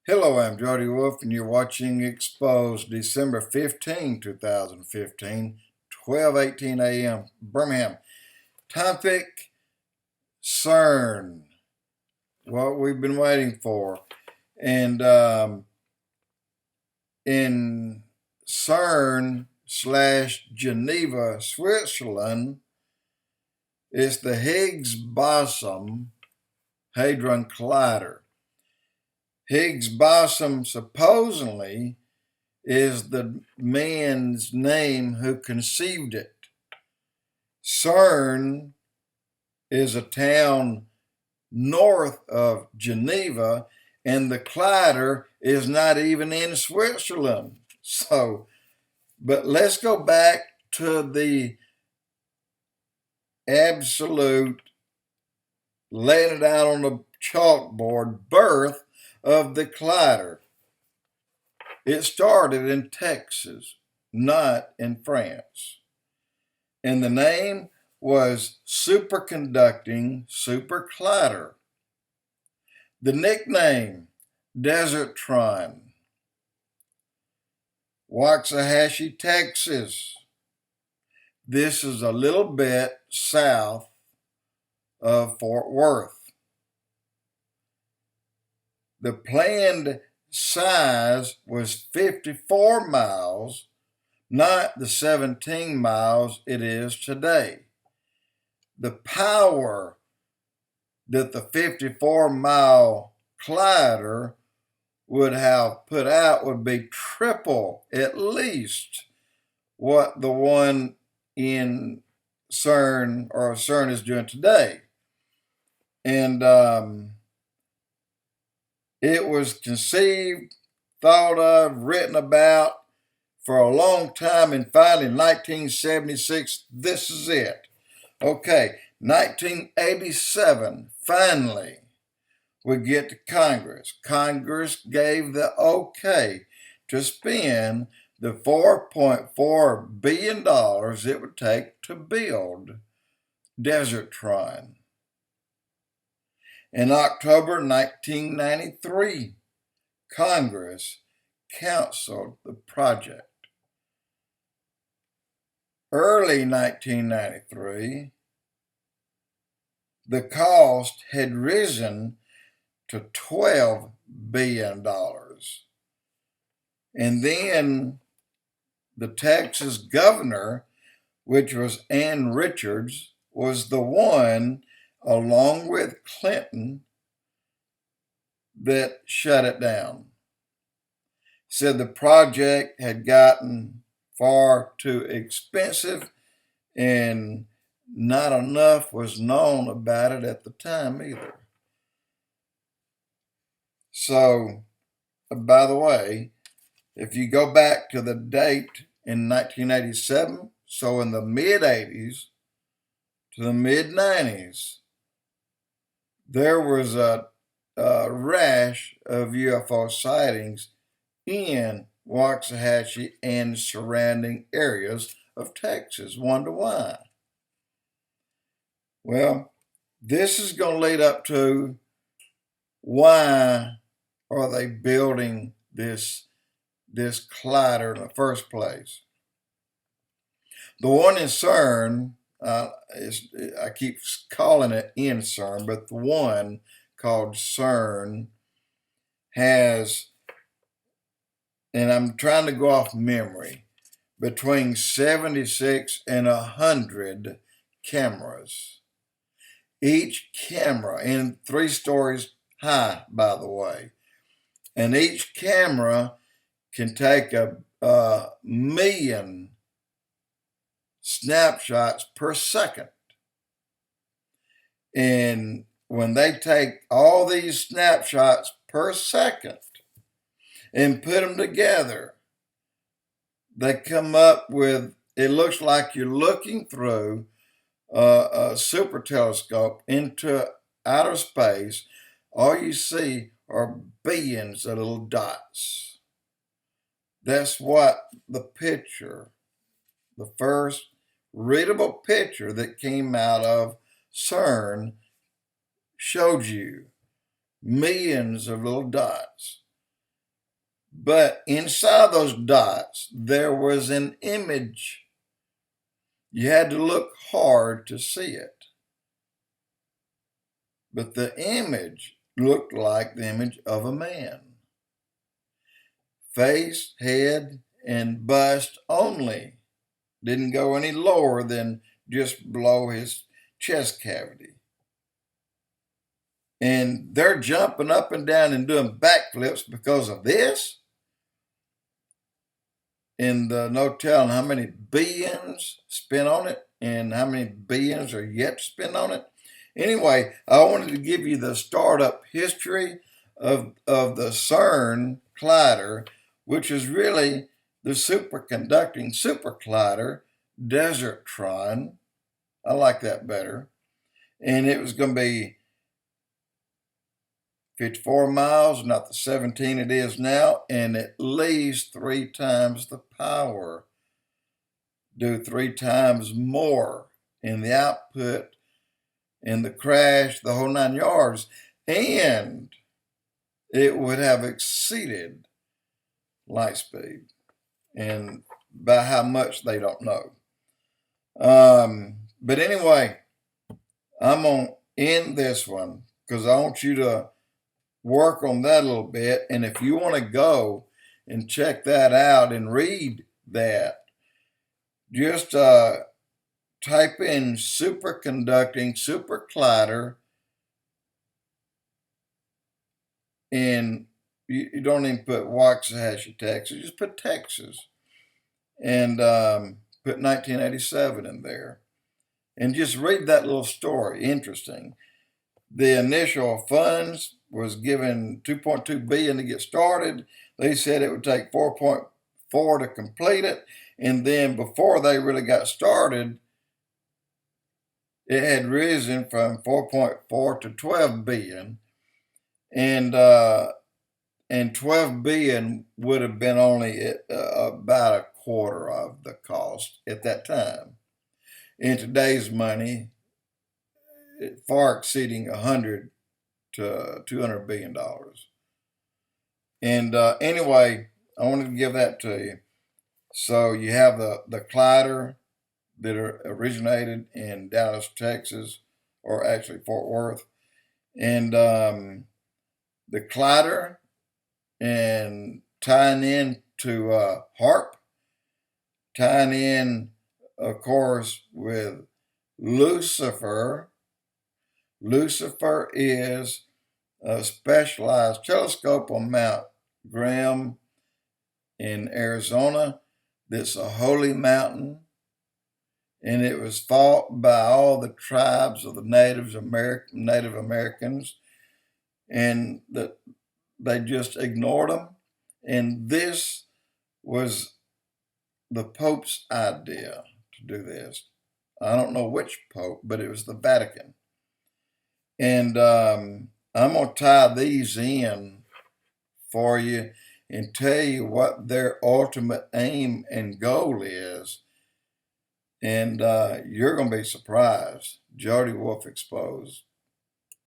Hello, I'm Jody Wolf, and you're watching Expoz December 15, 2015, 12:18 a.m. Birmingham. Topic, Cern, what we've been waiting for. And in Cern / Geneva, Switzerland, it's the Higgs boson Hadron Collider. Higgs boson supposedly is the man's name who conceived it. Cern is a town north of Geneva, and the collider is not even in Switzerland. But let's go back to the absolute, laying it out on the chalkboard, birth of the collider. It started in Texas, not in France. And the name was Superconducting Super Collider. The nickname, Desertron. Waxahachie, Texas. This is a little bit south of Fort Worth. The planned size was 54 miles, not the 17 miles it is today. The power that the 54-mile collider would have put out would be triple, at least, what the one in Cern is doing today. And it was conceived, thought of, written about for a long time, and finally in 1976, this is it. Okay, 1987, finally, we get to Congress. Congress gave the okay to spend the $4.4 billion it would take to build Desertron. In October 1993, Congress canceled the project. Early 1993, the cost had risen to $12 billion. And then the Texas governor, which was Ann Richards, was the one, along with Clinton, that shut it down. Said the project had gotten far too expensive and not enough was known about it at the time either. So, by the way, if you go back to the date in 1987, so in the mid-80s to the mid-90s, there was a rash of UFO sightings in Waxahachie and surrounding areas of Texas. Wonder why? Well, this is going to lead up to why are they building this collider in the first place. The one in Cern, I keep calling it in Cern, but the one called Cern has, and I'm trying to go off memory, between 76 and 100 cameras. Each camera, and 3 stories high, by the way. And each camera can take a million snapshots per second. And when they take all these snapshots per second and put them together, they come up with, it looks like you're looking through a super telescope into outer space. All you see are billions of little dots. That's what the picture, the first readable picture that came out of Cern, showed you. Millions of little dots. But inside those dots, there was an image. You had to look hard to see it. But the image looked like the image of a man. Face, head, and bust only. Didn't go any lower than just below his chest cavity. And they're jumping up and down and doing backflips because of this. And no telling how many billions spent on it and how many billions are yet to spend on it. Anyway, I wanted to give you the startup history of the Cern collider, which is really the superconducting super collider, Desertron. I like that better. And it was going to be 54 miles, not the 17 it is now, and at least 3 times the power. Do 3 times more in the output, in the crash, the whole 9 yards. And it would have exceeded light speed. And by how much, they don't know. But anyway, I'm going to end this one because I want you to work on that a little bit. And if you want to go and check that out and read that, just type in superconducting super collider, and you don't even put Waxahachie, Texas. Just put Texas, and put 1987 in there, and just read that little story. Interesting. The initial funds was given $2.2 billion to get started. They said it would take 4.4 to complete it. And then before they really got started, it had risen from 4.4 to 12 billion. And 12 billion would have been only about a quarter of the cost at that time. In today's money, far exceeding 100 to 200 billion dollars. And anyway, I wanted to give that to you. So you have the collider that originated in Dallas, Texas, or actually Fort Worth, and the collider, and tying in to HAARP, tying in, of course, with LUCIFER. LUCIFER is a specialized telescope on Mount Graham in Arizona. That's a holy mountain, and it was fought by all the tribes of the Native Americans, and they just ignored them. And this was the Pope's idea to do this. I don't know which Pope, but it was the Vatican. And I'm going to tie these in for you and tell you what their ultimate aim and goal is. And you're going to be surprised. Jody Wolf Expoz.